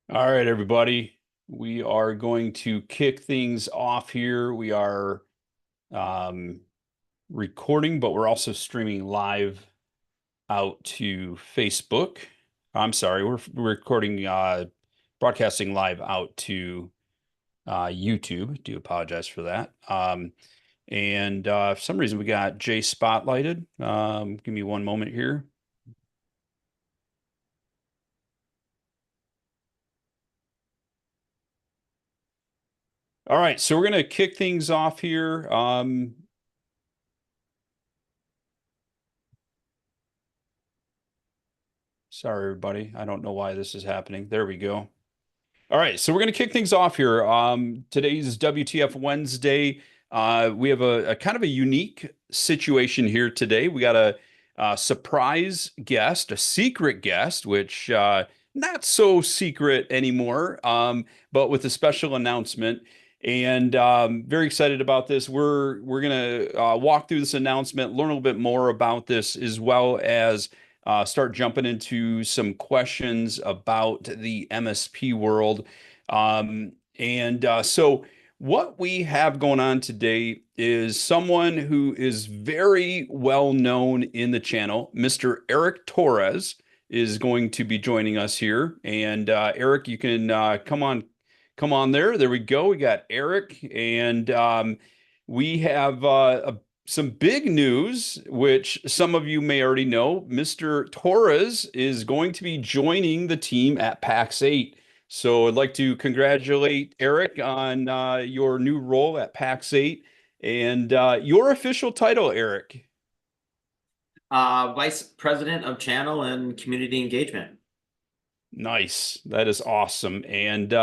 All right, everybody. We are going to kick things off here. We are um, recording, but we're also streaming live out to Facebook. I'm sorry, we're recording, broadcasting live out to YouTube. Do apologize for that. And for some reason, we got Jay spotlighted. Give me one moment here. All right, so we're going to kick things off here. Sorry, everybody. I don't know why this is happening. There we go. All right, so we're going to kick things off here. Today's WTF Wednesday. We have a kind of a unique situation here today. We got a surprise guest, a secret guest, which not so secret anymore, but with a special announcement. And very excited about this. We're going to walk through this announcement, learn a little bit more about this, as well as start jumping into some questions about the MSP world. And so, what we have going on today is someone who is very well known in the channel. Mr. Eric Torres is going to be joining us here. And Eric, you can come on there. There we go. We got Eric, and we have some big news, which some of you may already know. Mr. Torres is going to be joining the team at PAX8. So I'd like to congratulate Eric on your new role at PAX8 and your official title, Eric. Vice President of Channel and Community Engagement. Nice. That is awesome. And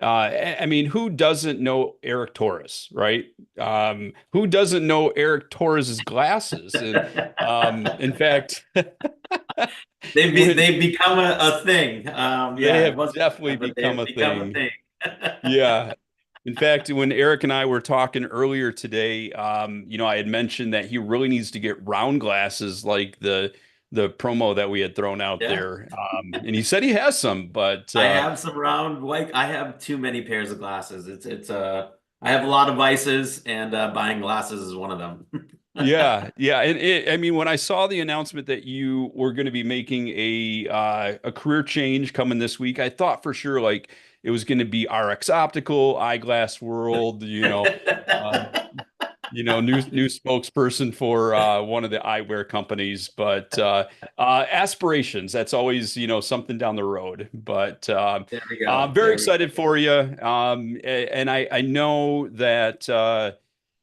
I mean, who doesn't know Eric Torres, right? Who doesn't know Eric Torres's glasses? And in fact, when They've become a thing. they Yeah, it have wasn't, definitely but they've become a become a thing. thing. Yeah. In fact, when Eric and I were talking earlier today, I had mentioned that he really needs to get round glasses like the promo that we had thrown out Yeah, there. And he said he has some, but I have some round white. I have too many pairs of glasses. I have a lot of vices, and buying glasses is one of them. yeah, yeah. And I mean, when I saw the announcement that you were going to be making a career change coming this week, I thought for sure like it was going to be RX Optical, Eyeglass World, um, new spokesperson for one of the eyewear companies, but aspirations, that's always, something down the road. But There we go. I'm very There we excited for you. And I know that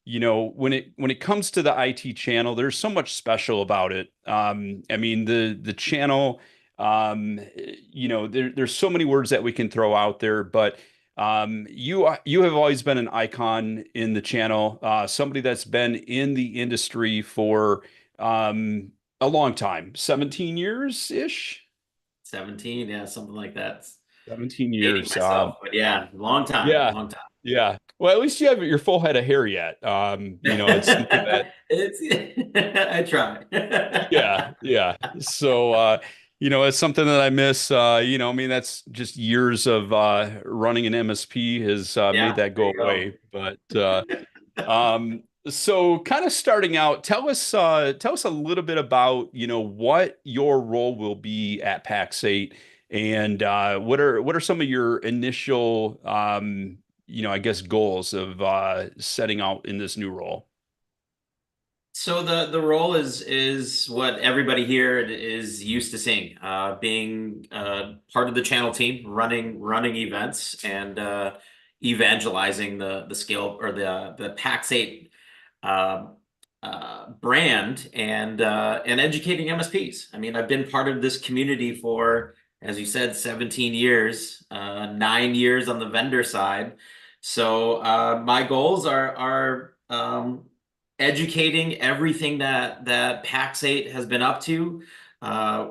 when it comes to the IT channel, there's so much special about it. I mean, the channel, there's so many words that we can throw out there, but you have always been an icon in the channel, somebody that's been in the industry for a long time, 17 years ish, 17, yeah, something like that. 17 Dating years. myself, but yeah, long time, Yeah, long time. yeah. Well, at least you have your full head of hair yet. It's something that, It's I try. yeah, yeah. So, it's something that I miss. I mean, that's just years of running an MSP has made Yeah, that there go you go. away. But so kind of starting out, tell us a little bit about, what your role will be at PAX8 and what are some of your initial I guess goals of setting out in this new role. So the role is what everybody here is used to seeing, being part of the channel team, running events and evangelizing the scale or the Pax8 uh, brand and educating MSPs. I mean, I've been part of this community for, as you said, 17 years, 9 years on the vendor side. So my goals are educating everything that Pax8 has been up to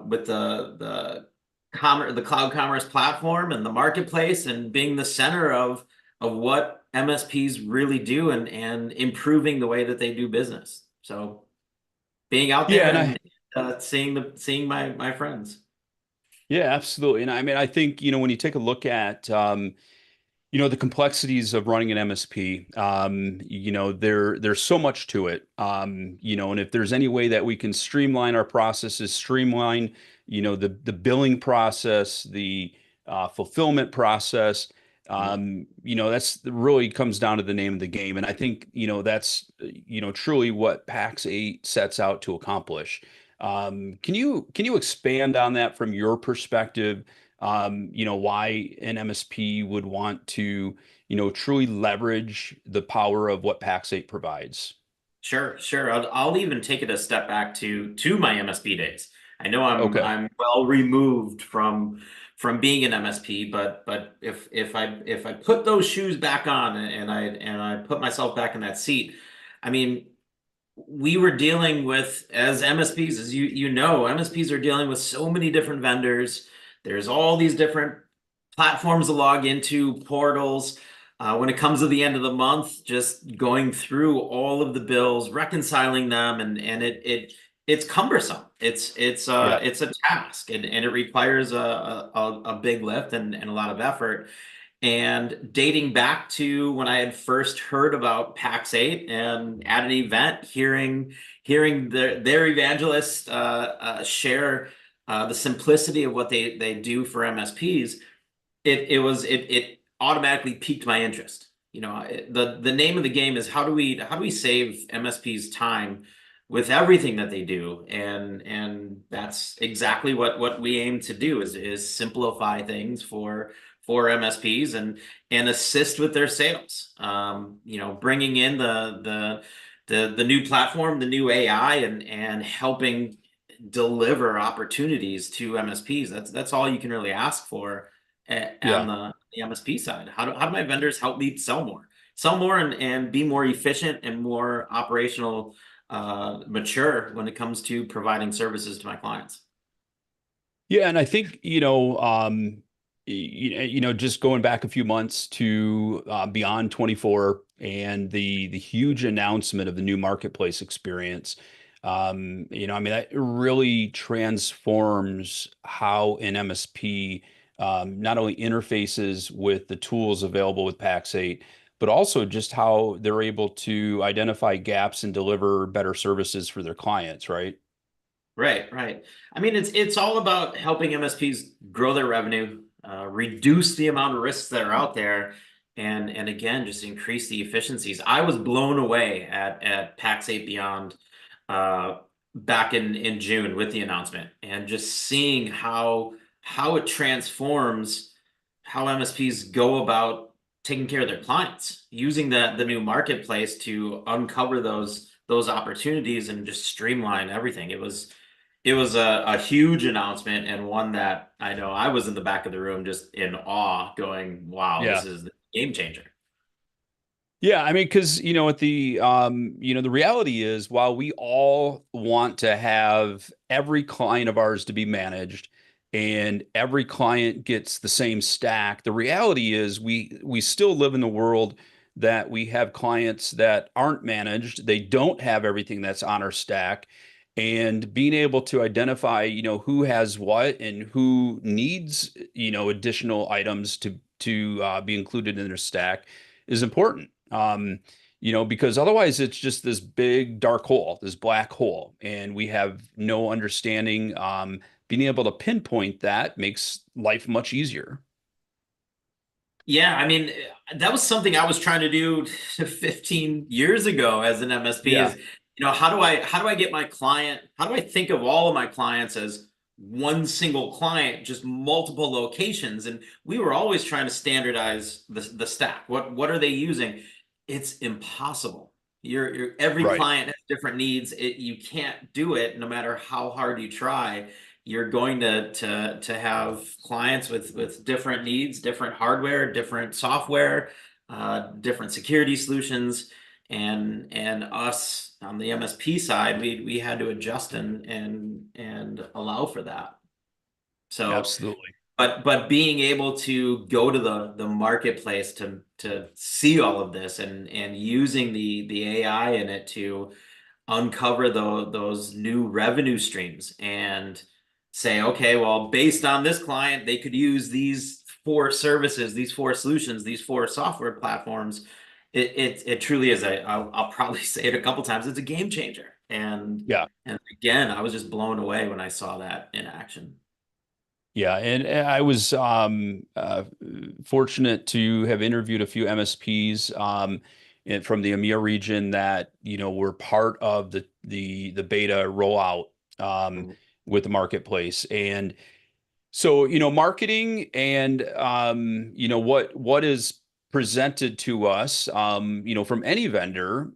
with the cloud commerce platform and the marketplace and being the center of what MSPs really do and improving the way that they do business. So being out Yeah, there and and I seeing my friends. Yeah, absolutely. And I mean, I think, when you take a look at, the complexities of running an MSP, there's so much to it. And if there's any way that we can streamline our processes, streamline, the billing process, the fulfillment process, that's really comes down to the name of the game. And I think, that's, truly what PAX8 sets out to accomplish. Can you expand on that from your perspective? Why an MSP would want to, truly leverage the power of what Pax8 provides. Sure, sure. I'll even take it a step back to my MSP days. I know Okay. I'm well removed from being an MSP, but if I put those shoes back on and I put myself back in that seat, I mean, we were dealing with, as MSPs, as you know, MSPs are dealing with so many different vendors. There's all these different platforms to log into, portals. When it comes to the end of the month, just going through all of the bills, reconciling them, and it's cumbersome. Yeah. It's a task, and it requires a big lift and a lot of effort. And dating back to when I had first heard about PAX8 and at an event, hearing their evangelists share the simplicity of what they do for MSPs, it automatically piqued my interest. The name of the game is how do we save MSPs time with everything that they do, and that's exactly what we aim to do is simplify things for MSPs and assist with their sales. Bringing in the new platform, the new AI, and helping deliver opportunities to MSPs. That's all you can really ask for on Yeah. the MSP side. How do my vendors help me sell more and be more efficient and more operational mature when it comes to providing services to my clients? Yeah, and I think, just going back a few months to Beyond 24 and the huge announcement of the new marketplace experience. I mean, that really transforms how an MSP not only interfaces with the tools available with Pax8, but also just how they're able to identify gaps and deliver better services for their clients, right? Right, right. I mean, it's all about helping MSPs grow their revenue, reduce the amount of risks that are out there, and again, just increase the efficiencies. I was blown away at PAX 8 Beyond uh, back in June with the announcement, and just seeing how it transforms how MSPs go about taking care of their clients, using the new marketplace to uncover those opportunities and just streamline everything. It was a huge announcement and one that I know I was in the back of the room just in awe, going, "Wow, this Yeah. is the game changer." Yeah, I mean, because at the reality is, while we all want to have every client of ours to be managed and every client gets the same stack, the reality is we still live in the world that we have clients that aren't managed. They don't have everything that's on our stack. And being able to identify, who has what and who needs, additional items to be included in their stack is important. Because otherwise it's just this big dark hole, this black hole, and we have no understanding. Being able to pinpoint that makes life much easier. Yeah, I mean, that was something I was trying to do 15 years ago as an MSP Yeah, is, how do I get my client, how do I think of all of my clients as one single client, just multiple locations? And we were always trying to standardize the stack. What are they using? It's impossible. Every right. client has different needs. You can't do it no matter how hard you try. You're going to have clients with different needs, different hardware, different software, different security solutions, and us on the MSP side, we had to adjust and allow for that. So, Absolutely. but being able to go to the marketplace to see all of this and using the AI in it to uncover those new revenue streams and say, okay, well, based on this client, they could use these four services, these four solutions, these four software platforms. It truly is I'll probably say it a couple times. It's a game changer. Yeah. And again, I was just blown away when I saw that in action. Yeah, and I was fortunate to have interviewed a few MSPs from the EMEA region that were part of the beta rollout Mhm. with the marketplace, and so, marketing and what is presented to us, from any vendor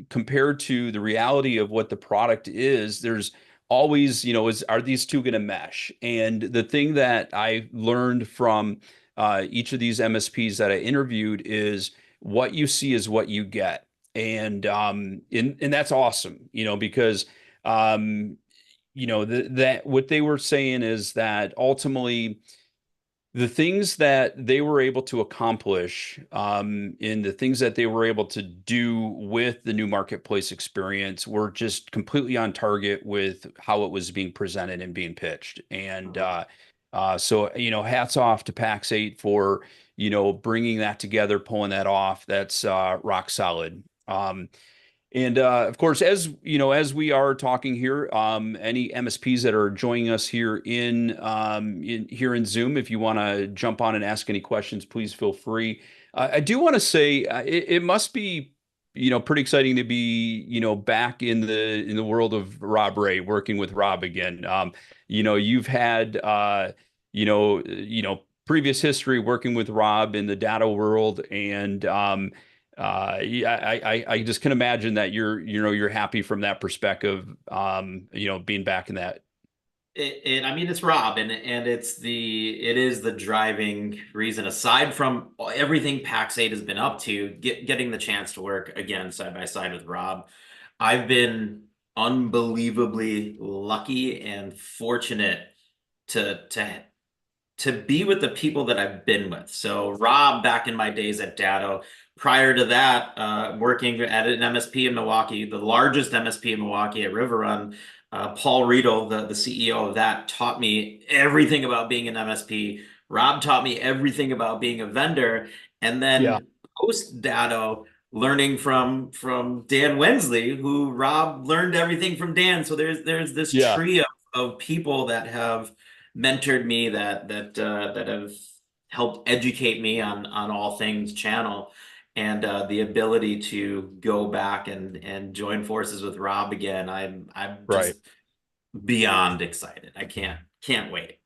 compared to the reality of what the product is, there's always, are these two going to mesh? And the thing that I learned from each of these MSPs that I interviewed is what you see is what you get. And that's awesome, because um, that what they were saying is that ultimately the things that they were able to accomplish in the things that they were able to do with the new marketplace experience were just completely on target with how it was being presented and being pitched. And Mhm. so, hats off to Pax8 for, bringing that together, pulling that off. That's rock solid. And of course, as we are talking here, any MSPs that are joining us here in Zoom, if you want to jump on and ask any questions, please feel free. I do want to say it must be pretty exciting to be back in the world of Rob Ray, working with Rob again. You've had previous history working with Rob in the data world, and yeah, I just can imagine that you're happy from that perspective, being back in that. I mean, it's Rob, and it is the driving reason. Aside from everything Pax8 has been up to, getting the chance to work again side by side with Rob, I've been unbelievably lucky and fortunate to to be with the people that I've been with. So Rob, back in my days at Datto, prior to that, working at an MSP in Milwaukee, the largest MSP in Milwaukee at River Run, Paul Riedel, the CEO of that, taught me everything about being an MSP. Rob taught me everything about being a vendor. And Yeah, then post Datto, learning from Dan Wensley, who Rob learned everything from Dan. So there's this yeah, tree of people that have mentored me, that have helped educate me on all things channel, and the ability to go back and join forces with Rob again. I'm right. just beyond excited. I can't wait.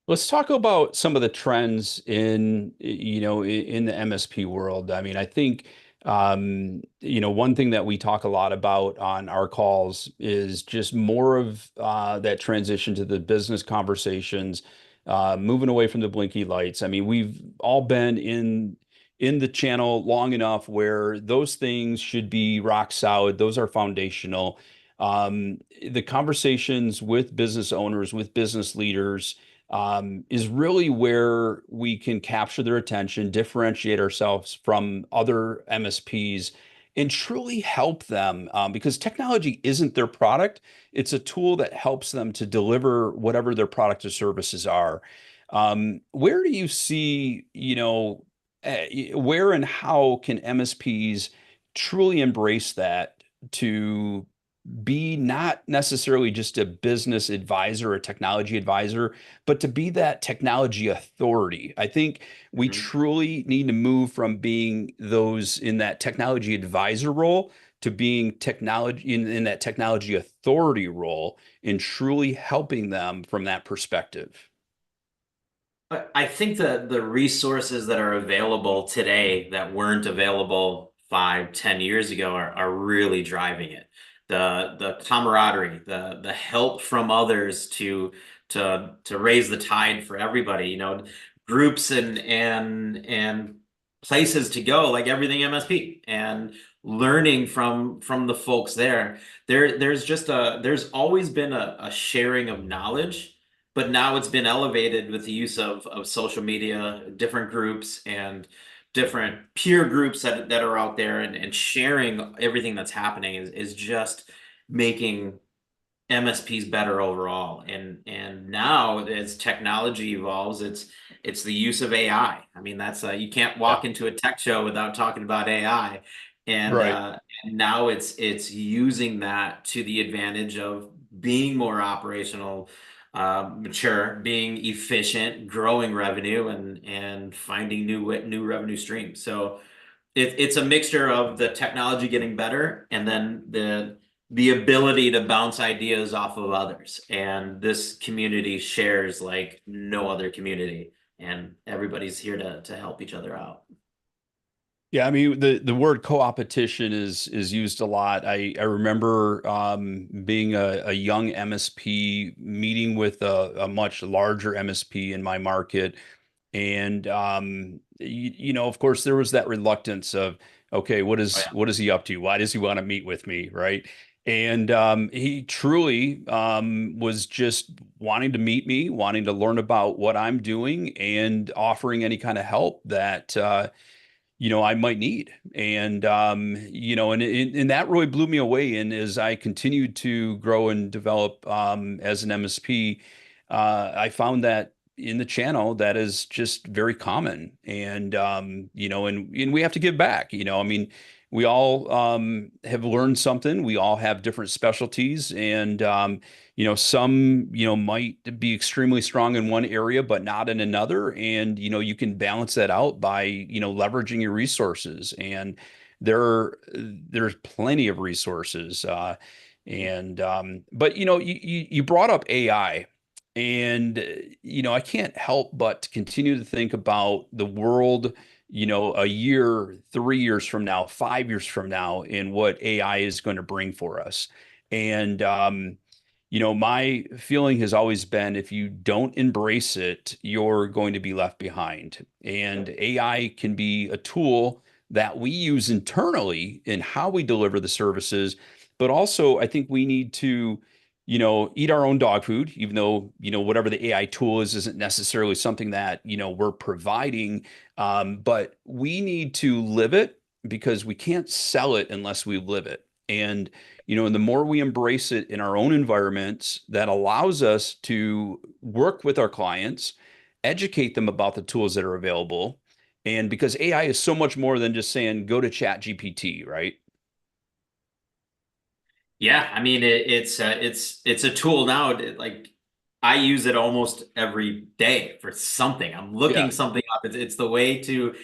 Let's talk about some of the trends in the MSP world. I mean, I think one thing that we talk a lot about on our calls is just more of that transition to the business conversations, moving away from the blinky lights. I mean, we've all been in the channel long enough where those things should be rock solid. Those are foundational. The conversations with business owners, with business leaders is really where we can capture their attention, differentiate ourselves from other MSPs, and truly help them because technology isn't their product. It's a tool that helps them to deliver whatever their product or services are. Where do you see, where and how can MSPs truly embrace that to be not necessarily just a business advisor or technology advisor, but to be that technology authority? I think we Mhm. truly need to move from being those in that technology advisor role to being technology in that technology authority role and truly helping them from that perspective. I think that the resources that are available today that weren't available 5, 10 years ago are really driving it. The camaraderie, the help from others to raise the tide for everybody, groups and places to go, like everything MSP, and learning from the folks there. There's always been a sharing of knowledge, but now it's been elevated with the use of social media, different groups and different peer groups that are out there, and sharing everything that's happening is just making MSPs better overall. And now as technology evolves, it's the use of AI. I mean, that's you can't Yeah. walk into a tech show without talking about AI. Right. And now it's using that to the advantage of being more operational, mature, being efficient, growing revenue, and finding new revenue streams. So it's a mixture of the technology getting better and then the ability to bounce ideas off of others. And this community shares like no other community, and everybody's here to help each other out. Yeah, I mean the word co-opetition is used a lot. I remember being a young MSP meeting with a much larger MSP in my market, and of course, there was that reluctance of, okay, Oh yeah. what is he up to? Why does he want to meet with me, right? And he truly was just wanting to meet me, wanting to learn about what I'm doing, and offering any kind of help that I might need. And and that really blew me away. And as I continued to grow and develop as an MSP, I found that in the channel that is just very common. And and we have to give back. I mean, we all have learned something. We all have different specialties, and some might be extremely strong in one area but not in another, and you can balance that out by leveraging your resources. And there's plenty of resources, and but you brought up AI, and I can't help but continue to think about the world, a year, 3 years from now, 5 years from now, and what AI is going to bring for us. And my feeling has always been, if you don't embrace it, you're going to be left behind. And AI can be a tool that we use internally in how we deliver the services, but also I think we need to eat our own dog food, even though, whatever the AI tool is isn't necessarily something that, we're providing. But we need to live it, because we can't sell it unless we live it. And the more we embrace it in our own environments, that allows us to work with our clients, educate them about the tools that are available. And because AI is so much more than just saying, go to Chat GPT, right? Yeah, I mean it's a tool now. Like I use it almost every day for something. I'm Yeah. looking something up. It's the way to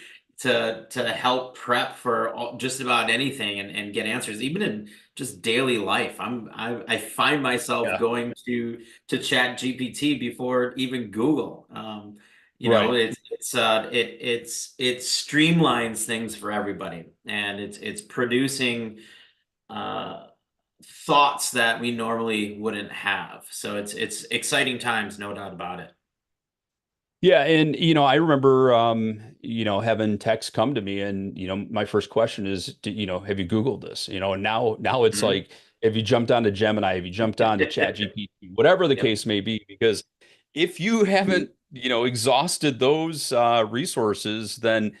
help prep for just about anything and get answers, even in just daily life. I find myself Yeah. going to Chat GPT before even Google. Right. It streamlines things for everybody, and it's producing. Uh, Thoughts that we normally wouldn't have. So it's exciting times, no doubt about it. Yeah, and I remember having texts come to me, and my first question is, have you Googled this? And now it's Mhm. like, have you jumped onto Gemini? Have you jumped onto Chat GPT? Whatever the Yep. case may be, because if you haven't, exhausted those resources, then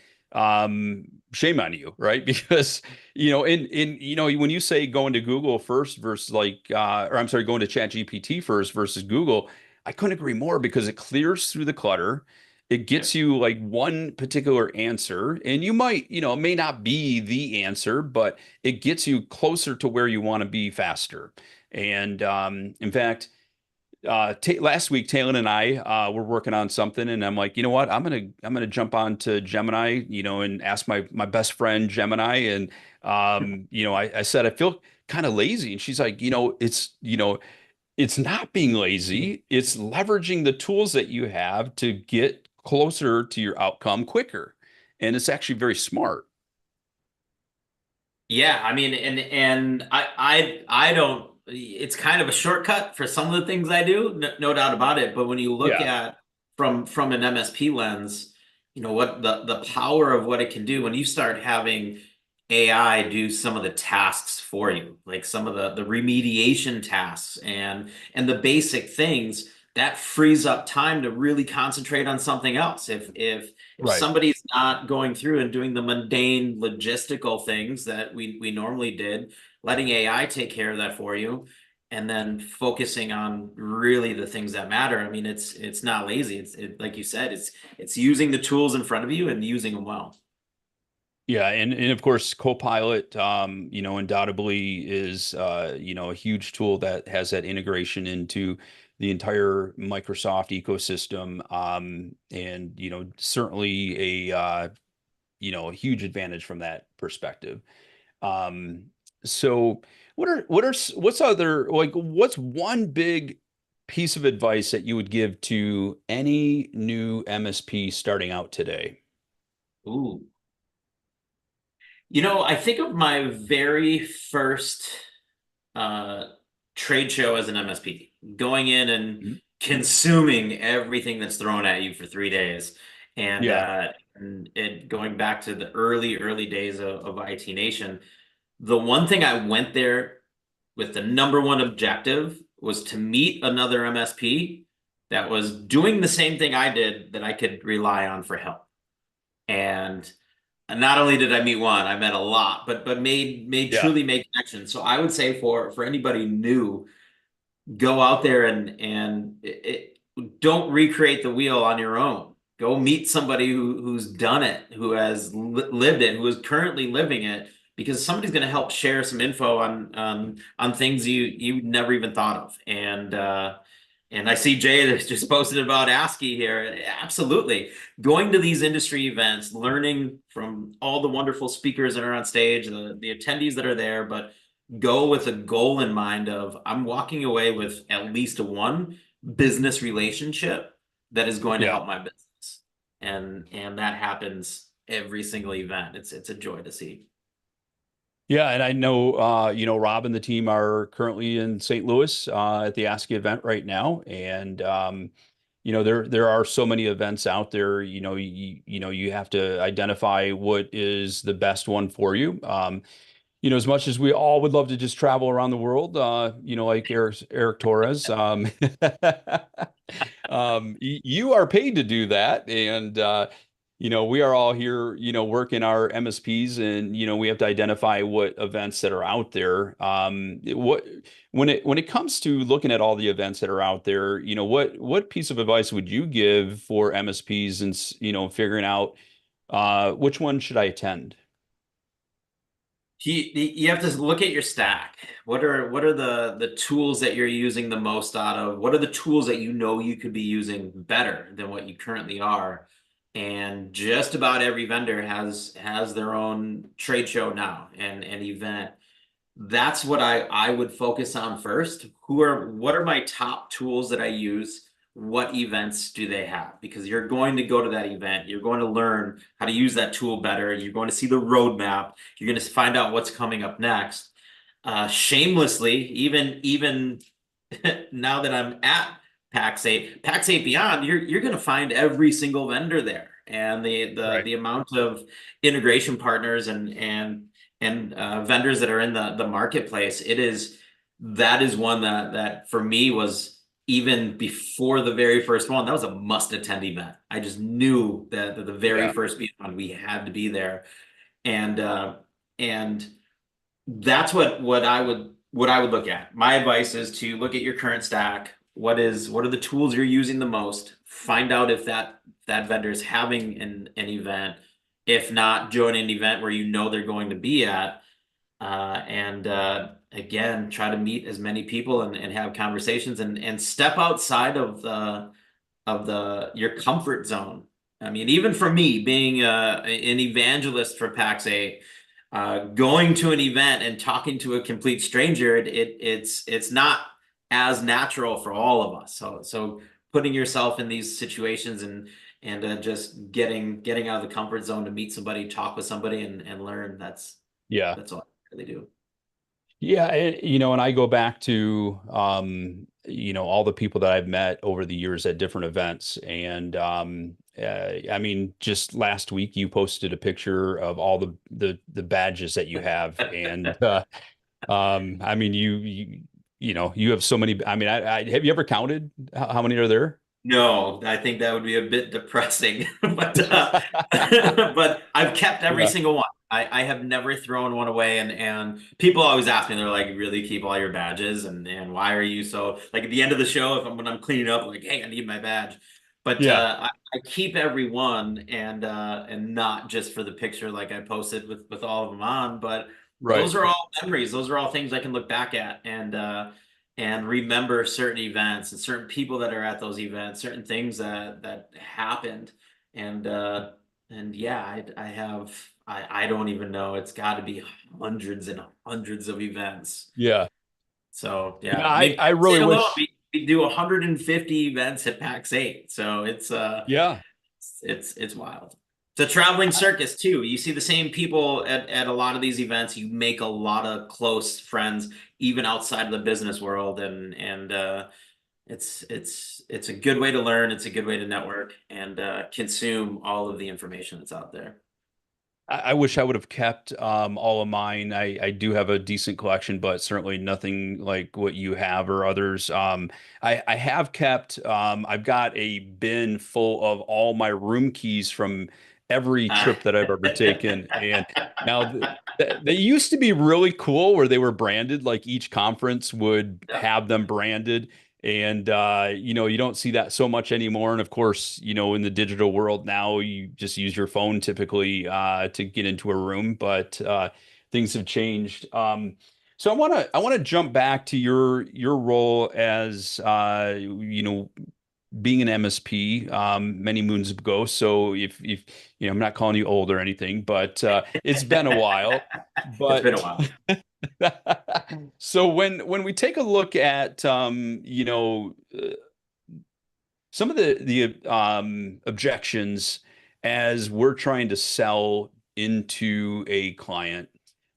shame on you, right? Because when you say going to Google first versus or I'm sorry, going to Chat GPT first versus Google, I couldn't agree more, because it clears through the clutter. It gets Yep. you like one particular answer, and you might, it may not be the answer, but it gets you closer to where you want to be faster. And in fact, last week, Talon and I were working on something, and I'm like, you know what? I'm gonna jump on to Gemini, and ask my best friend Gemini, and I said I feel kind of lazy, and she's like, it's not being lazy. It's leveraging the tools that you have to get closer to your outcome quicker. And it's actually very smart. Yeah, I mean, and I don't. It's kind of a shortcut for some of the things I do, no doubt about it. But when you look Yeah, at from an MSP lens, what the power of what it can do when you start having AI do some of the tasks for you, like some of the remediation tasks and the basic things that frees up time to really concentrate on something else. If right. somebody's not going through and doing the mundane logistical things that we normally did, letting AI take care of that for you, and then focusing on really the things that matter. I mean, it's not lazy. Like you said, it's using the tools in front of you and using them well. Yeah, and of course, Copilot, undoubtedly is a huge tool that has that integration into the entire Microsoft ecosystem, and certainly a huge advantage from that perspective. Um, so, what's one big piece of advice that you would give to any new MSP starting out today? Ooh. I think of my very first uh, trade show as an MSP, going in and Mhm. consuming everything that's thrown at you for 3 days, and Yeah, it going back to the early days of IT Nation. The one thing I went there with the number one objective was to meet another MSP that was doing the same thing I did that I could rely on for help. And not only did I meet one, I met a lot, but made yeah, truly made connections. So I would say for anybody new, go out there and don't recreate the wheel on your own. Go meet somebody who's done it, who has lived it, who is currently living it, because somebody's going to help share some info on things you never even thought of. And I see Jay that just posted about ASCII here. Absolutely. Going to these industry events, learning from all the wonderful speakers that are on stage, the attendees that are there, but go with a goal in mind of I'm walking away with at least one business relationship that is going to yeah. help my business. And that happens every single event. It's a joy to see. Yeah, and I know Rob and the team are currently in St. Louis at the ASCII event right now, and there are so many events out there. You have to identify what is the best one for you. As much as we all would love to just travel around the world, like Eric Torres, you are paid to do that, and we are all here, working our MSPs, and we have to identify what events that are out there. When it comes to looking at all the events that are out there, what piece of advice would you give for MSPs and figuring out which one should I attend? You have to look at your stack. What are the tools that you're using the most out of? What are the tools that you could be using better than what you currently are? And just about every vendor has their own trade show now and an event. That's what I would focus on first. What are my top tools that I use? What events do they have? Because you're going to go to that event, you're going to learn how to use that tool better, you're going to see the roadmap, you're going to find out what's coming up next. Shamelessly, even now that I'm at PAX8 Beyond, you're going to find every single vendor there, and Right. the amount of integration partners and vendors that are in the marketplace. That is one that for me was even before the very first one. That was a must attend event. I just knew that the very Yeah. first Beyond we had to be there, and that's what I would look at. My advice is to look at your current stack. What are the tools you're using the most? Find out if that vendor is having an event. If not, join an event where you know they're going to be at. And again, try to meet as many people and have conversations and step outside of the your comfort zone. I mean, even for me, being an evangelist for PAX8, going to an event and talking to a complete stranger, it's not as natural for all of us. So putting yourself in these situations and just getting out of the comfort zone to meet somebody, talk with somebody, and learn. Yeah. That's all I really do. Yeah, and I go back to all the people that I've met over the years at different events, and I mean, just last week you posted a picture of all the badges that you have, and I mean, you have so many. I mean, I have you ever counted how many are there? No, I think that would be a bit depressing, but but I've kept every Yeah. single one. I have never thrown one away, and people always ask me, they're like, "You really keep all your badges, and why are you so like at the end of the show if when I'm cleaning up, like, hey, I need my badge." But Yeah, I keep every one, and not just for the picture like I posted with all of them on, but right. those are all memories. Those are all things I can look back at and remember certain events and certain people that are at those events, certain things that happened, and uh, and yeah, I have I don't even know. It's got to be hundreds and hundreds of events. Yeah. So Yeah, yeah, I mean, I PAX really 8 alone, wish. we do 150 events at PAX 8. So Yeah. it's wild. It's a traveling circus too. You see the same people at a lot of these events. You make a lot of close friends, even outside of the business world, and it's a good way to learn. It's a good way to network and consume all of the information that's out there. I wish I would have kept all of mine. I do have a decent collection, but certainly nothing like what you have or others. I have kept, I've got a bin full of all my room keys from every Uh, trip that I've ever taken. And now they used to be really cool where they were branded, like each conference would yeah. have them branded. And you don't see that so much anymore. And of course, in the digital world now, you just use your phone typically to get into a room, but things have changed. So I want to jump back to your role as being an MSP many moons ago. So if I'm not calling you old or anything, but it's been a while. It's been a But while. so when we take a look at some of the objections as we're trying to sell into a client,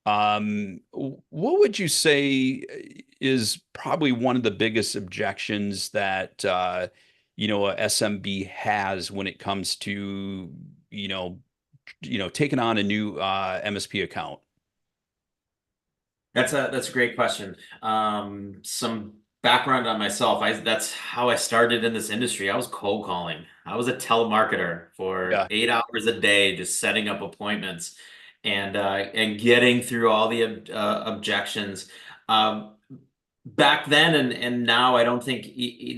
what would you say is probably one of the biggest objections that a SMB has when it comes to you know taking on a new MSP account? That's a great question. Some background on myself. That's how I started in this industry. I was cold calling. I was a telemarketer for Yeah, 8 hours a day, just setting up appointments and getting through all the objections. Um, Back then and now, I don't think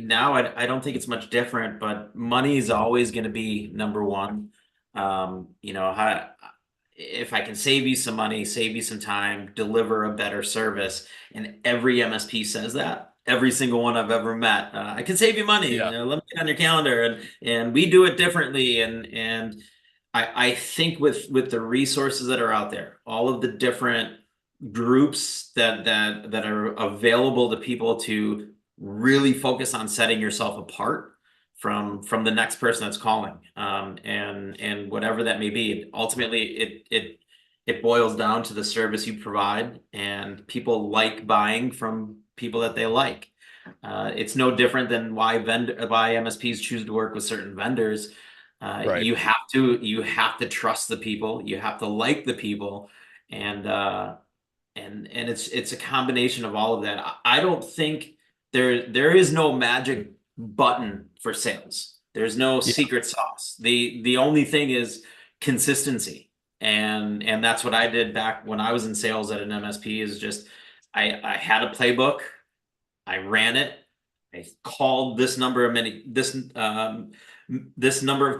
now I don't think it's much different. But money is always going to be number one. How if I can save you some money, save you some time, deliver a better service, and every MSP says that. Every single one I've ever met, I can save you money. yeah, Let me get on your calendar, and we do it differently. And I think with the resources that are out there, all of the different groups that are available to people to really focus on setting yourself apart from the next person that's calling, and whatever that may be. Ultimately, it boils down to the service you provide, and people like buying from people that they like. It's no different than why MSPs choose to work with certain vendors. right. You have to trust the people, you have to like the people, and it's a combination of all of that. I don't think there is no magic button for sales. There's no Yeah, secret sauce. The only thing is consistency. And that's what I did back when I was in sales at an MSP. Is just I had a playbook. I ran it. I called this number of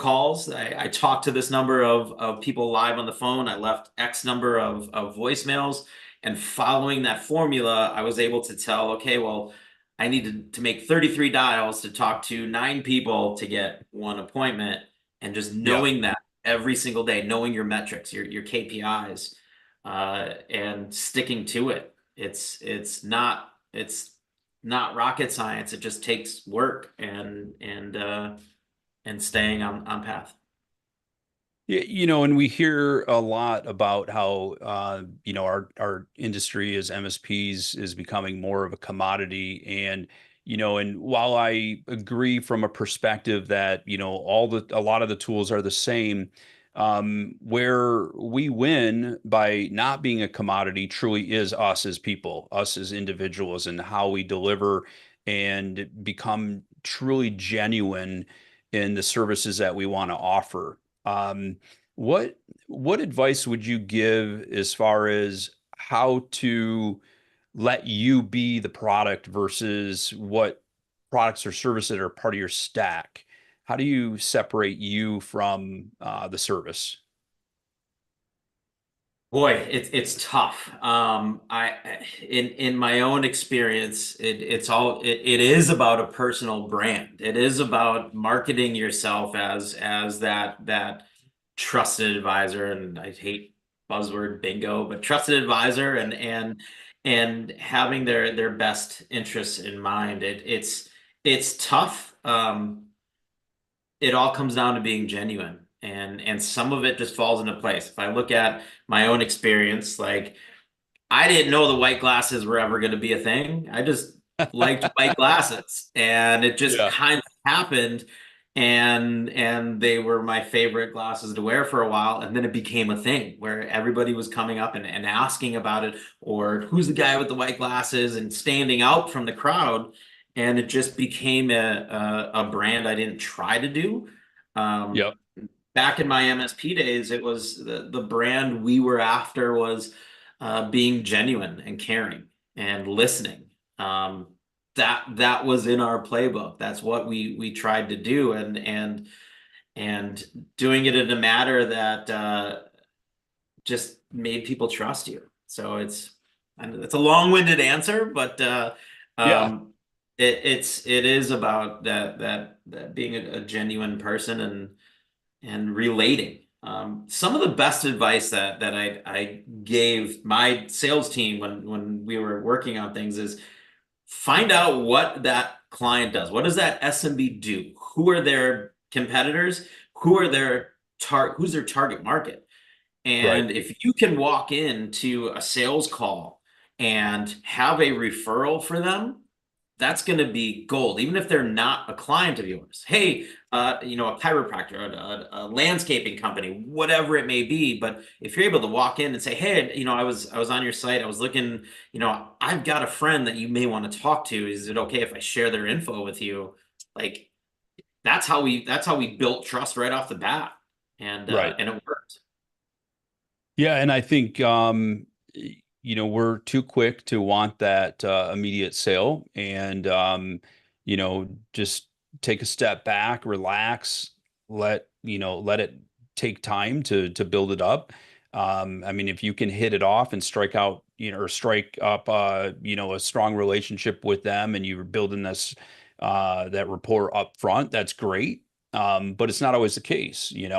calls. I talked to this number of people live on the phone. I left X number of voicemails. And following that formula, I was able to tell, okay, well, I needed to make 33 dials to talk to 9 people to get one appointment. And just yeah. knowing that every single day, knowing your metrics, your KPIs, and sticking to it. It's not rocket science. It just takes work and staying on path. Yeah, and we hear a lot about how our industry as MSPs is becoming more of a commodity, and while I agree from a perspective that a lot of the tools are the same, where we win by not being a commodity truly is us as people, us as individuals, and how we deliver and become truly genuine in the services that we want to offer. what advice would you give as far as how to let you be the product versus what products or services are part of your stack? How do you separate you from the service? Boy, it's tough. In my own experience, it is about a personal brand. It is about marketing yourself as that trusted advisor, and I hate buzzword bingo, but trusted advisor, and having their best interests in mind. It's tough. It all comes down to being genuine, and some of it just falls into place. If I look at my own experience, like I didn't know the white glasses were ever going to be a thing. I just liked white glasses, and it just Yeah. kind of happened. And they were my favorite glasses to wear for a while, and then it became a thing where everybody was coming up and asking about it, or who's the guy with the white glasses, and standing out from the crowd. And it just became a brand I didn't try to do. Um, Yep. Back in my MSP days, it was the brand we were after was being genuine and caring and listening. Um, that was in our playbook. That's what we tried to do, and doing it in a manner that just made people trust you. So it's a long-winded answer, but Yeah. um, it is about that being a genuine person and relating. Some of the best advice that I gave my sales team when we were working on things is find out what that client does. What does that SMB do? Who are their competitors? Who's their target market? Right. And if you can walk into a sales call and have a referral for them, that's going to be gold, even if they're not a client of yours. Hey, a chiropractor, a landscaping company, whatever it may be. But if you're able to walk in and say, hey, I was on your site, I was looking, I've got a friend that you may want to talk to. Is it okay if I share their info with you? Like that's how we built trust right off the bat, Right. and it worked. Yeah, and I think we're too quick to want that immediate sale, and just take a step back, relax, let it take time to build it up. I mean, if you can hit it off and strike out, or strike up, a strong relationship with them, and you're building this that rapport up front, that's great. But it's not always the case, Not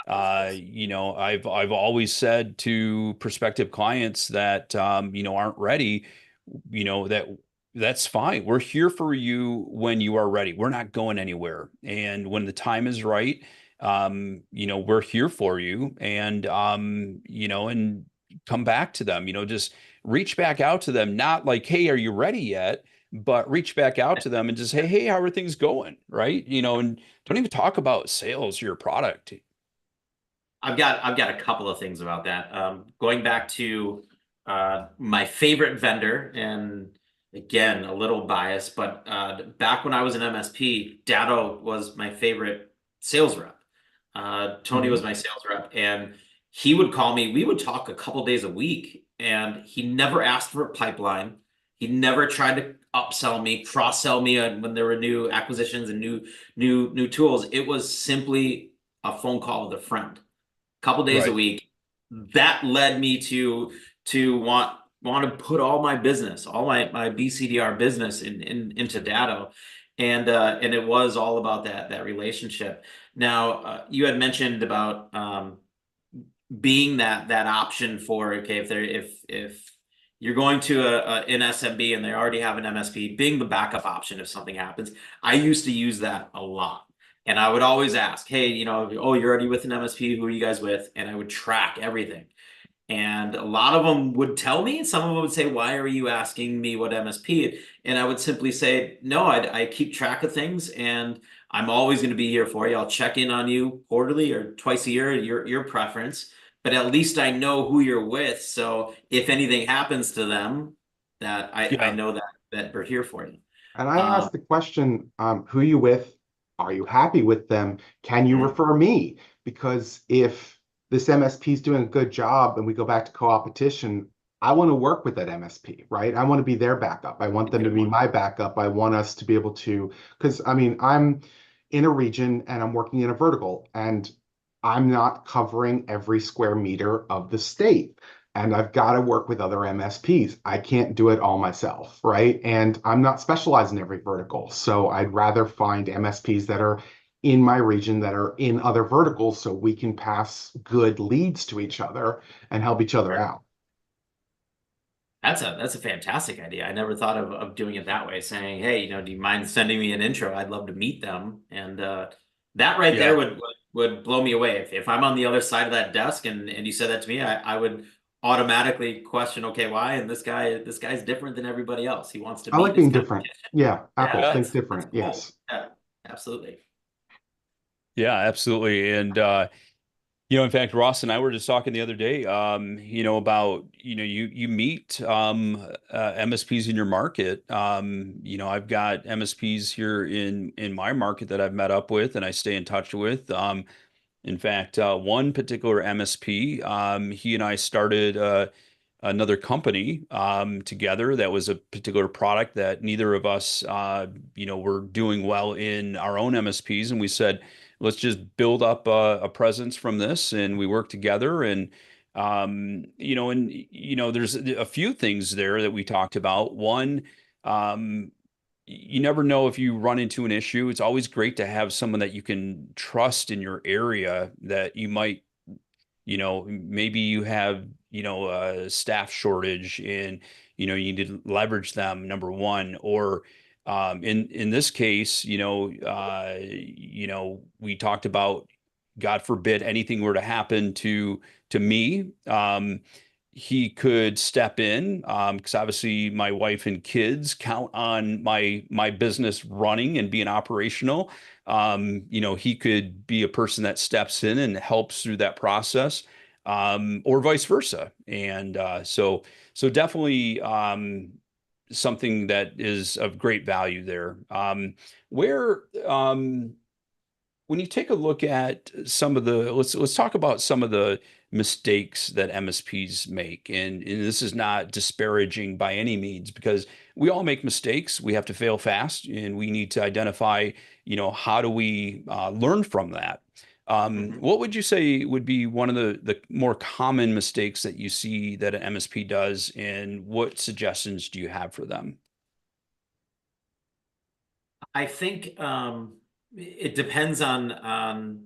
always the case. I've always said to prospective clients that aren't ready, that's fine. We're here for you when you are ready. We're not going anywhere. And when the time is right, we're here for you. And come back to them, just reach back out to them, not like, hey, are you ready yet? But reach back out to them and just say, hey, how are things going? Right. And don't even talk about sales, your product. I've got a couple of things about that. Going back to my favorite vendor, and again, a little biased, but back when I was an MSP, Datto was my favorite sales rep. Tony Mhm. was my sales rep, and he would call me. We would talk a couple days a week, and he never asked for a pipeline. He never tried to upsell me, cross sell me when there were new acquisitions and new tools. It was simply a phone call with a friend, couple days a Right. week. That led me to want to put all my business, all my BCDR business into Datto. And it was all about that relationship. Now, you had mentioned about being that option for, okay, if you're going to an SMB and they already have an MSP, being the backup option if something happens. I used to use that a lot. And I would always ask, hey, oh, you're already with an MSP. Who are you guys with? And I would track everything. And a lot of them would tell me. Some of them would say, why are you asking me what MSP? And I would simply say, no, I keep track of things, and I'm always going to be here for you. I'll check in on you quarterly or twice a year, your preference. But at least I know who you're with. So if anything happens to them, that I Yeah. know that we're here for you. And I Um, asked the question, who are you with? Are you happy with them? Can you mm, refer me? Because if this MSP is doing a good job and we go back to co-opetition, I want to work with that MSP, right? I want to be their backup. I want them to be my backup. I want us to be able to, because I mean, I'm in a region and I'm working in a vertical and I'm not covering every square meter of the state. And I've got to work with other MSPs. I can't do it all myself, right? And I'm not specialized in every vertical. So I'd rather find MSPs that are in my region that are in other verticals so we can pass good leads to each other and help each other out. That's a fantastic idea. I never thought of doing it that way, saying, hey, do you mind sending me an intro? I'd love to meet them. And that right there Yeah. would blow me away. If I'm on the other side of that desk and you said that to me, I would automatically question, okay, why? And this guy's different than everybody else. He wants to I like meet his being different. competition. Yeah, Yeah, Apple, Yeah. think that's different. cool. Yes. Yeah, absolutely. Yeah, absolutely. And in fact, Ross and I were just talking the other day, about, you meet MSPs in your market. I've got MSPs here in my market that I've met up with and I stay in touch with. In fact, one particular MSP, he and I started another company together that was a particular product that neither of us, were doing well in our own MSPs. And we said, let's just build up a presence from this. And we worked together. And, there's a few things there that we talked about. One, you never know if you run into an issue. It's always great to have someone that you can trust in your area that you might, maybe you have, a staff shortage and, you need to leverage them, number one, or in this case, we talked about, God forbid, anything were to happen to me. He could step in because obviously my wife and kids count on my business running and being operational. He could be a person that steps in and helps through that process, or vice versa. And so definitely something that is of great value there. Where when you take a look at some of the let's talk about some of the mistakes that MSPs make. And this is not disparaging by any means because we all make mistakes. We have to fail fast and we need to identify, how do we learn from that? What would you say would be one of the more common mistakes that you see that an MSP does, and what suggestions do you have for them? I think it depends on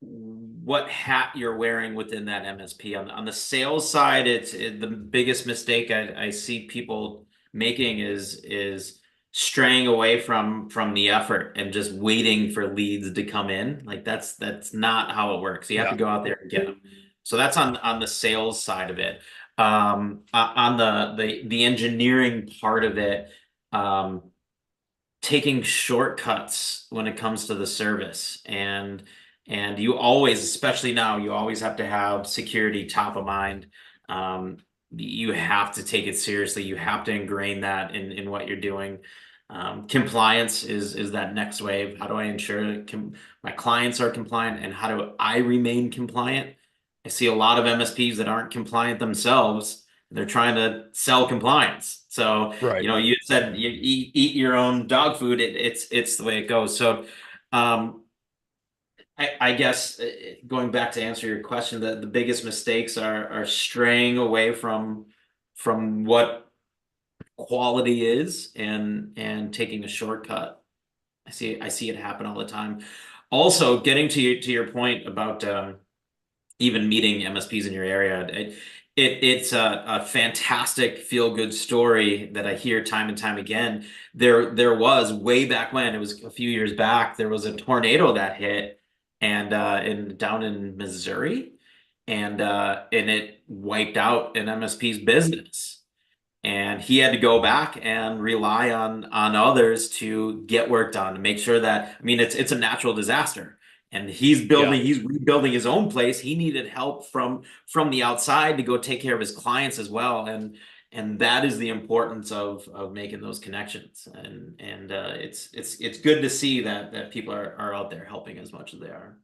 what hat you're wearing within that MSP. On the sales side, the biggest mistake I see people making is straying away from the effort and just waiting for leads to come in. Like that's not how it works. You have to Yeah. go out there and get them. So that's on the sales side of it. On the engineering part of it, taking shortcuts when it comes to the service, and you always, especially now, you always have to have security top of mind. You have to take it seriously. You have to ingrain that in what you're doing. Compliance is that next wave. How do I ensure my clients are compliant, and how do I remain compliant? I see a lot of MSPs that aren't compliant themselves. They're trying to sell compliance. So, Right. you said you eat your own dog food. It's the way it goes. So, I guess going back to answer your question, the biggest mistakes are straying away from what quality is and taking a shortcut. I see it happen all the time. Also, getting to your point about even meeting MSPs in your area, it's a fantastic feel good story that I hear time and time again. There was way back when, it was a few years back, there was a tornado that hit and down in Missouri, and it wiped out an MSP's business. And he had to go back and rely on others to get work done, to make sure that, I mean, it's a natural disaster. And Yeah. he's rebuilding his own place. He needed help from the outside to go take care of his clients as well. And that is the importance of making those connections. And it's good to see that people are out there helping as much as they are.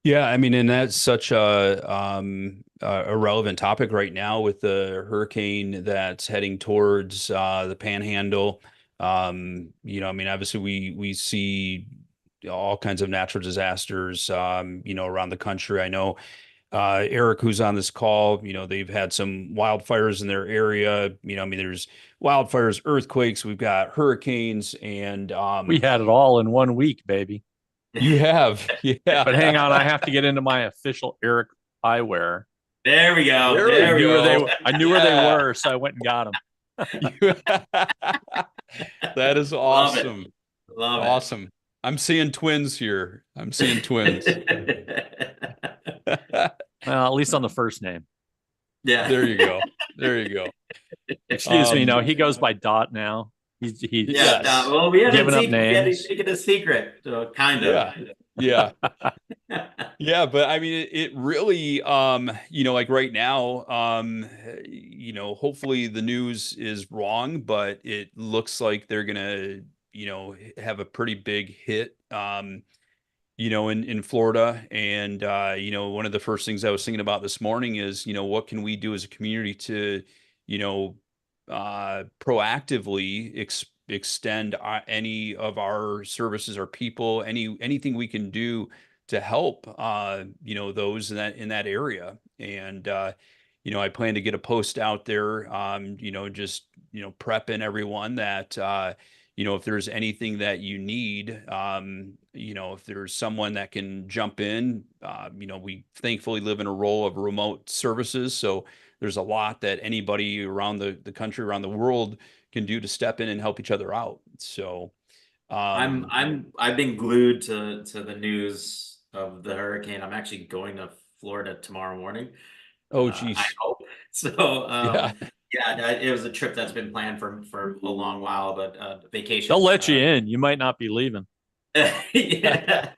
Yeah, I mean, and that's such a relevant topic right now with the hurricane that's heading towards the Panhandle. I mean, obviously we see all kinds of natural disasters, around the country. I know Eric, who's on this call, they've had some wildfires in their area. I mean, there's wildfires, earthquakes, we've got hurricanes, and We had it all in 1 week, baby. you have, yeah. But hang on, I have to get into my official Eric eyewear. There we go. There we There we go. go. I knew where they Yeah. were, so I went and got them. That is Love it. awesome. Love Awesome. I'm seeing twins here. I'm seeing twins. Well, at least on the first name. Yeah. There you go. There you go. Excuse me. No, he goes by Dot now. He's Yeah. Yes. Well, we had Giving to up we had to names. make it a secret, so kind of. Yeah. Yeah, but I mean it really like right now, hopefully the news is wrong, but it looks like they're gonna, have a pretty big hit in Florida. And one of the first things I was thinking about this morning is, what can we do as a community to, you know, proactively extend any of our services or people, anything we can do to help those in that area. And I plan to get a post out there, just prepping everyone that if there's anything that you need, if there's someone that can jump in, we thankfully live in a role of remote services. So there's a lot that anybody around the country, around the world can do to step in and help each other out. So, I've been glued to the news of the hurricane. I'm actually going to Florida tomorrow morning. oh, I geez. hope. So, Yeah. yeah, it was a trip that's been planned for a long while, but vacation. They'll let you in. You might not be leaving. Yeah.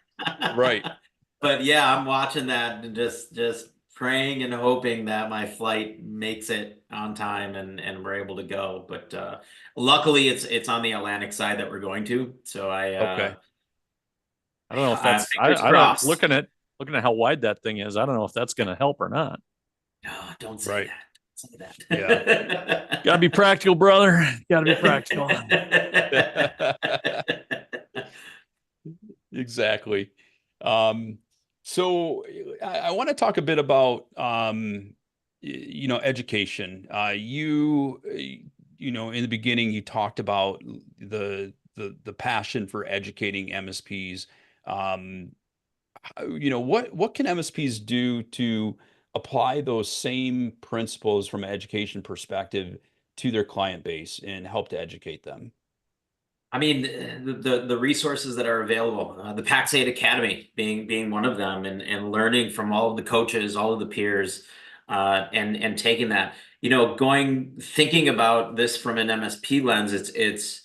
Right. But yeah, I'm watching that and just praying and hoping that my flight makes it on time and we're able to go. But luckily it's on the Atlantic side that we're going to. So Okay. I don't know if that's fingers I don't crossed. looking at how wide that thing is. I don't know if that's going to help or not. No, don't say Right. that. Don't say that. Yeah. Got to be practical, brother. Got to be practical. Exactly. So I want to talk a bit about education. In the beginning you talked about the passion for educating MSPs. What can MSPs do to apply those same principles from an education perspective to their client base and help to educate them? I mean, the resources that are available, the Pax8 Academy being one of them, and learning from all of the coaches, all of the peers, and taking that, thinking about this from an MSP lens, it's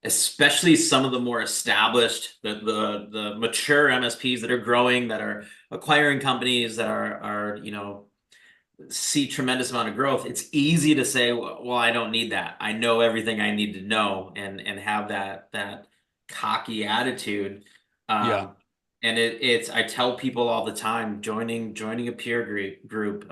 especially some of the more established, the mature MSPs that are growing, that are acquiring companies, that are see tremendous amount of growth. It's easy to say, well, I don't need that. I know everything I need to know, and have that cocky attitude. Yeah. And it's I tell people all the time, joining a peer group,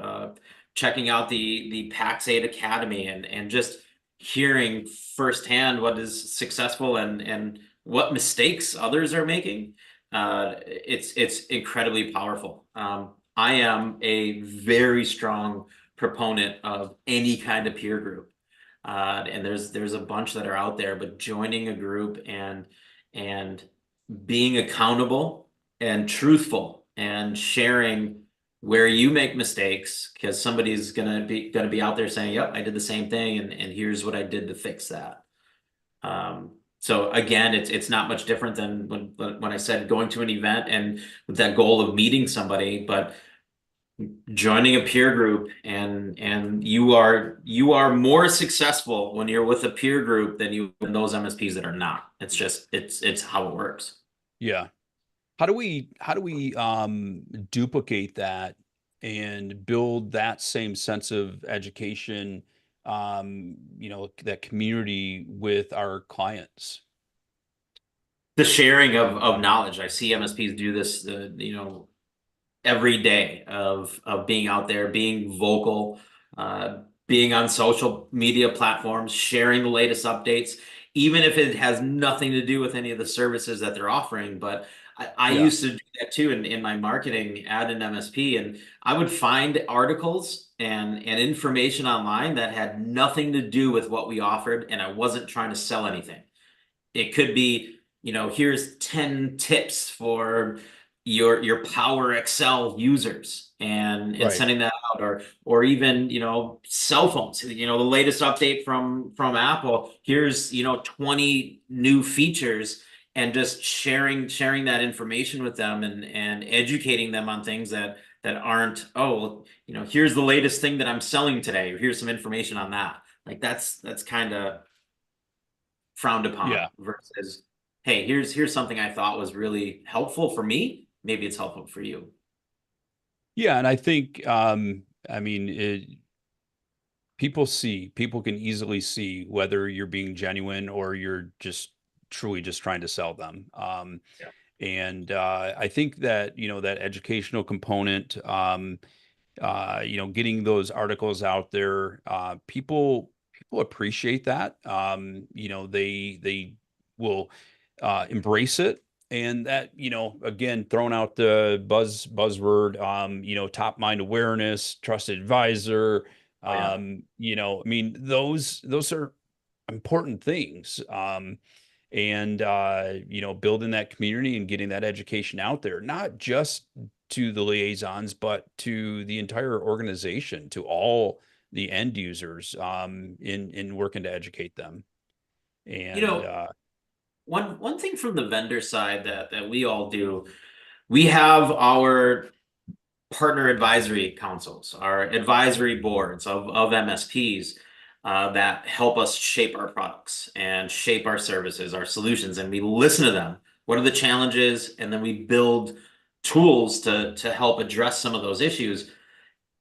checking out the Pax8 Academy, and just hearing firsthand what is successful and what mistakes others are making. It's incredibly powerful. I am a very strong proponent of any kind of peer group. And there's a bunch that are out there, but joining a group and being accountable and truthful and sharing where you make mistakes, because somebody's gonna be out there saying, yep, I did the same thing, and here's what I did to fix that. So again, it's not much different than when I said going to an event and with that goal of meeting somebody, but joining a peer group, and you are more successful when you're with a peer group than those MSPs that are not. It's just it's how it works. Yeah. How do we duplicate that and build that same sense of education, that community with our clients? The sharing of knowledge. I see MSPs do this, every day of being out there, being vocal, being on social media platforms, sharing the latest updates, even if it has nothing to do with any of the services that they're offering. But I Yeah. used to do that too in my marketing at an MSP, and I would find articles and information online that had nothing to do with what we offered, and I wasn't trying to sell anything. It could be, here's 10 tips for your Power Excel users, and Right. sending that out, or even, cell phones, the latest update from Apple. Here's, 20 new features, and just sharing that information with them, and educating them on things that aren't, oh, here's the latest thing that I'm selling today. Here's some information on that. Like that's kind of frowned upon Yeah. versus, hey, here's something I thought was really helpful for me. Maybe it's helpful for you. Yeah. And I think, I mean, people can easily see whether you're being genuine or you're just truly just trying to sell them. Yeah. And I think that, that educational component, getting those articles out there, people appreciate that. They will embrace it. And that, again, throwing out the buzzword, top mind awareness, trusted advisor, Oh yeah. I mean, those are important things. And building that community and getting that education out there, not just to the liaisons, but to the entire organization, to all the end users, in working to educate them. You And know, one thing from the vendor side that we all do, we have our partner advisory councils, our advisory boards of MSPs, that help us shape our products and shape our services, our solutions, and we listen to them. What are the challenges? And then we build tools to help address some of those issues.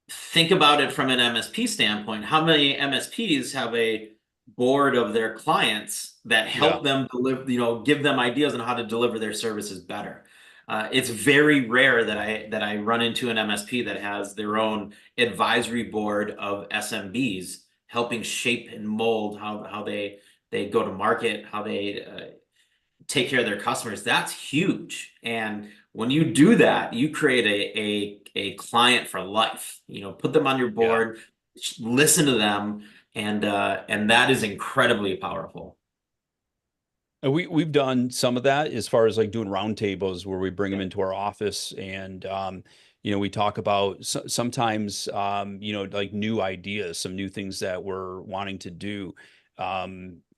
Think about it from an MSP standpoint. How many MSPs have a board of their clients that yeah, help them deliver, give them ideas on how to deliver their services better? It's very rare that I run into an MSP that has their own advisory board of SMBs helping shape and mold how they go to market, how they take care of their customers. That's huge. And when you do that, you create a client for life. Put them on your yeah. board, listen to them, and that is incredibly powerful. And we've done some of that as far as like doing roundtables where we bring them Yeah. into our office and we talk about sometimes like new ideas, some new things that we're wanting to do. I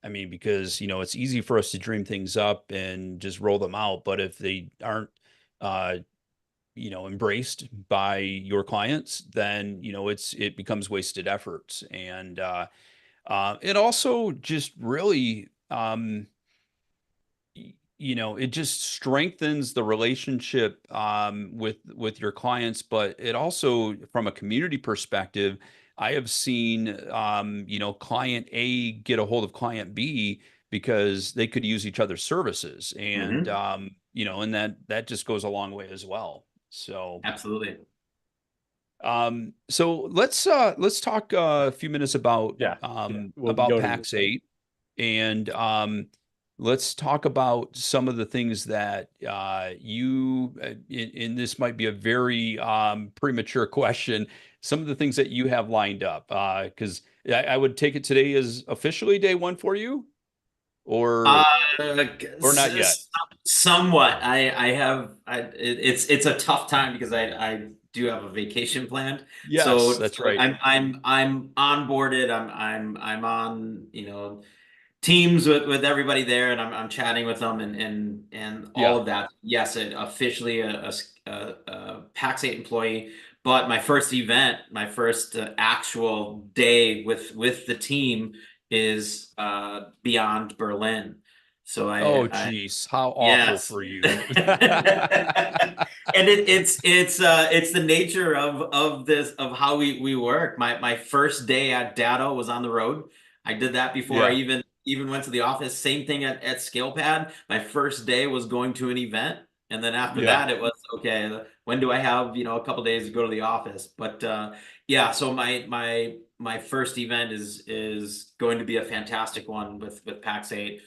mean, because it's easy for us to dream things up and just roll them out, but if they aren't uh, embraced by your clients, then it becomes wasted efforts. And it also just really it just strengthens the relationship with your clients, but it also, from a community perspective, I have seen client A get a hold of client B because they could use each other's services, and Hmm. and that just goes a long way as well. So Absolutely. let's talk a few minutes Yeah. Yeah. We'll about go to the, Pax8, and let's talk about some of the things that and this might be a very premature question, some of the things that you have lined up, because I would take it today is officially day one for you, Uh, or not yet. somewhat. It's a tough time because I do have a vacation planned. Yes, So that's right. I'm onboarded. I'm on, Teams with everybody there, and I'm chatting with them, and all Yeah. of that. Yes, it officially a Pax8 employee. But my first event, my first actual day with the team is beyond Berlin. So Oh, I geez, how awful yes. for you. And it's the nature of this, of how we work. My first day at Datto was on the road. I did that before I Yeah. even went to the office. Same thing at ScalePad. My first day was going to an event, And then after Yeah. that, it was okay. When do I have, you know, a couple days to go to the office? But yeah, so my first event is going to be a fantastic one with Pax8.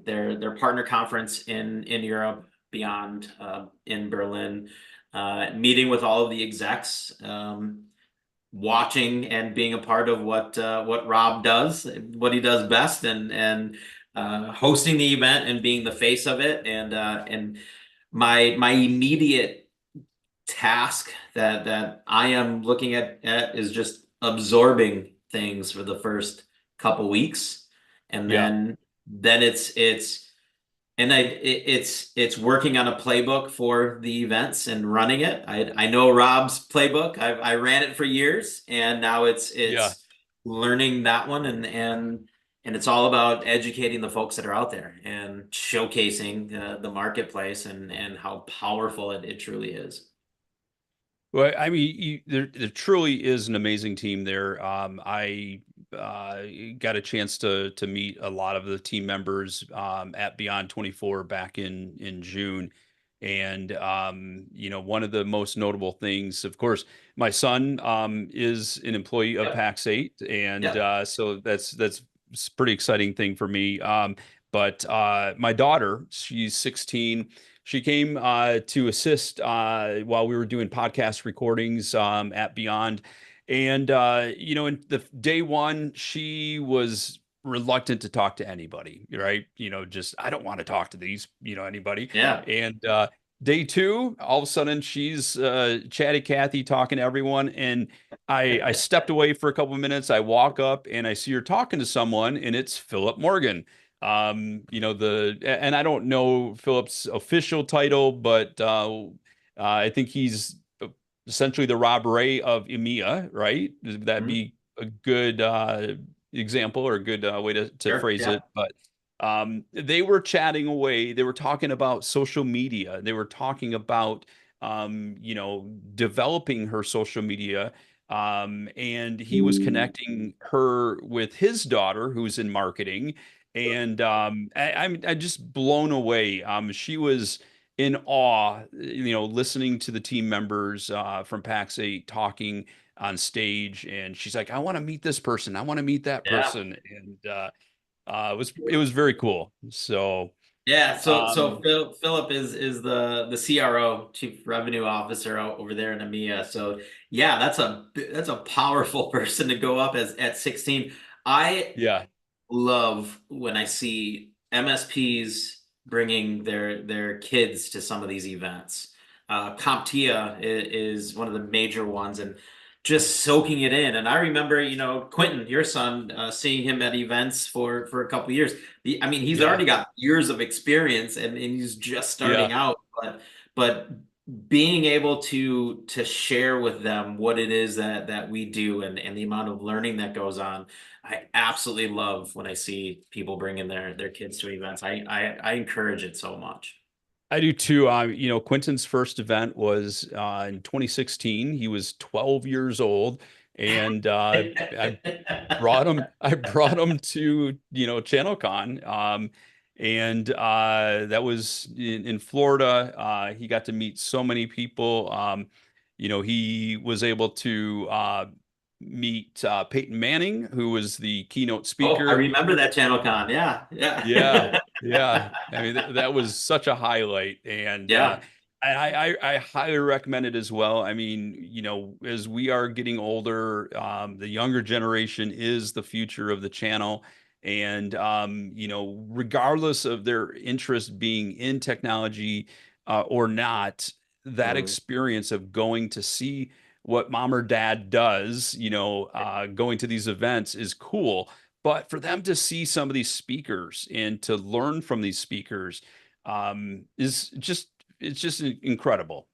Their partner conference in Europe, beyond in Berlin, meeting with all of the execs, watching and being a part of what Rob does, what he does best, and hosting the event and being the face of it. And my immediate task that I am looking at is just absorbing things for the first couple weeks, and Yeah. then it's working on a playbook for the events and running it. I know Rob's playbook. I ran it for years, and now Yeah. it's learning that one, and it's all about educating the folks that are out there and showcasing the marketplace and how powerful it truly is. Well, I mean, there truly is an amazing team there. I got a chance to meet a lot of the team members at Beyond 24 back in June, and you know, one of the most notable things, of course, my son is an employee of Yep. Pax8, and Yep. so that's a pretty exciting thing for me. But my daughter, she's 16. She came to assist while we were doing podcast recordings at Beyond. And, you know, in the day one, she was reluctant to talk to anybody, right? You know, just, I don't want to talk to these, you know, anybody. Yeah. And day two, all of a sudden, she's chatty Cathy talking to everyone. And I stepped away for a couple of minutes. I walk up and I see her talking to someone, and it's Philip Morgan. You know, and I don't know Philip's official title, but I think he's essentially the Rob Ray of EMEA, right? That'd Mhm. be a good example, or a good way to Sure. phrase Yeah. it. But they were chatting away. They were talking about social media. They were talking about you know, developing her social media. And he was connecting her with his daughter, who's in marketing. And I'm just blown away. She was in awe, you know, listening to the team members from Pax8 talking on stage, and she's like, "I want to meet this person. I want to meet that Yeah. person," and it was very cool. So, Yeah, so um, Philip is the CRO, Chief Revenue Officer, out over there in EMEA. So yeah, that's a powerful person to go up as at 16. I yeah, love when I see MSPs bringing their kids to some of these events. CompTIA is one of the major ones, and just soaking it in. And I remember, you know, Quentin, your son, seeing him at events for a couple years. I mean, he's yeah, already got years of experience, and he's just yeah. starting out, but being able to share with them what it is that we do, and the amount of learning that goes on. I absolutely love when I see people bringing their kids to events. I encourage it so much. I do too. You know, Quentin's first event was in 2016. He was 12 years old, and I brought him to, you know, ChannelCon, and that was in Florida. He got to meet so many people. You know, he was able to meet Peyton Manning, who was the keynote Oh, I speaker. remember that channel con. Yeah, Yeah, yeah. yeah. I mean, that was such a highlight, and Yeah. I highly recommend it as well. I mean, you know, as we are getting older, the younger generation is the future of the channel, and you know, regardless of their interest being in technology or not, that Mhm. experience of going to see what mom or dad does, you know, going to these events is cool, but for them to see some of these speakers and to learn from these speakers is just, it's just incredible.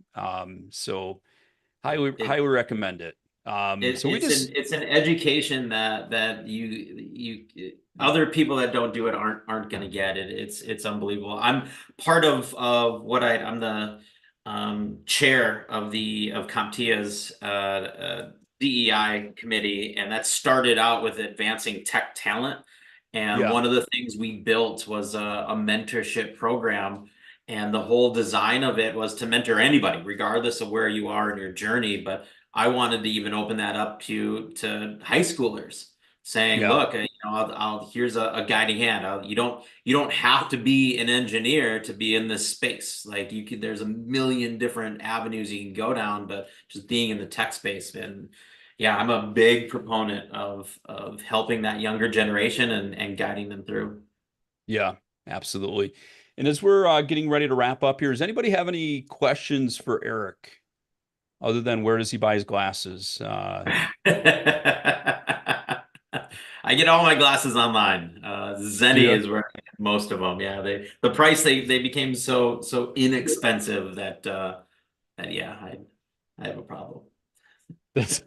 So It highly recommend it. It, So we it's an just, it's an education that other people that don't do it aren't going to get it. It's unbelievable. I'm part of what I'm the chair of CompTIA's DEI committee, and that started out with advancing tech talent. And yeah, one of the things we built was a mentorship program. And the whole design of it was to mentor anybody, regardless of where you are in your journey. But I wanted to even open that up to high schoolers, saying, Yeah. "Look, I'll here's a guiding hand. You don't have to be an engineer to be in this space. Like you could, there's a million different avenues you can go down, but just being in the tech space." And yeah, I'm a big proponent of helping that younger generation and guiding them through. Yeah, absolutely. And as we're getting ready to wrap up here, does anybody have any questions for Eric other than where does he buy his glasses? I get all my glasses online. Do Zenni you? is where I get most of them. Yeah, the price they became so inexpensive that yeah, I have a problem. That's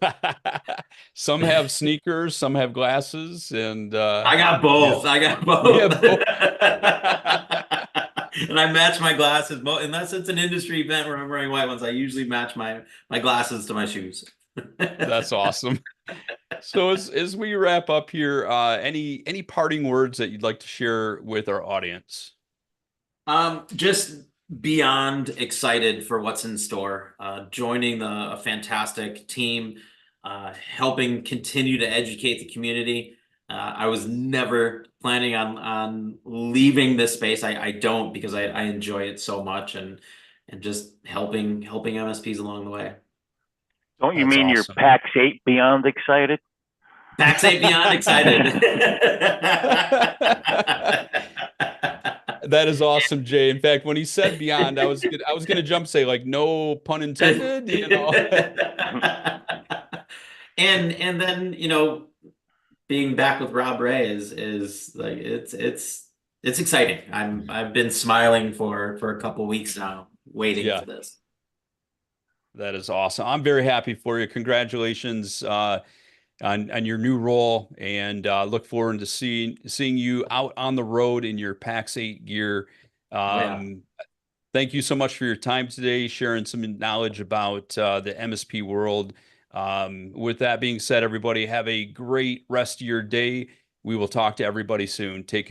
some have sneakers, some have glasses, and I got yeah, both. I got yeah, both. both. And I match my glasses. Unless it's an industry event where I'm wearing white ones, I usually match my glasses to my shoes. That's awesome. So as we wrap up here, any parting words that you'd like to share with our audience? Just beyond excited for what's in store. Joining a fantastic team, helping continue to educate the community. I was never planning on leaving this space. I don't, because I enjoy it so much, and just helping MSPs along the way. Don't you That's mean you're awesome. PAX8 beyond excited? Pax8 beyond excited. That is awesome, Jay. In fact, when he said beyond, I was gonna jump say like no pun intended, you know. And then being back with Rob Ray is like it's exciting. I've been smiling for a couple weeks now, waiting Yeah, for this. that is awesome. I'm very happy for you. Congratulations on your new role, and look forward to seeing you out on the road in your PAX8 gear. Oh yeah. Thank you so much for your time today, sharing some knowledge about the MSP world. With that being said, everybody have a great rest of your day. We will talk to everybody soon. Take care.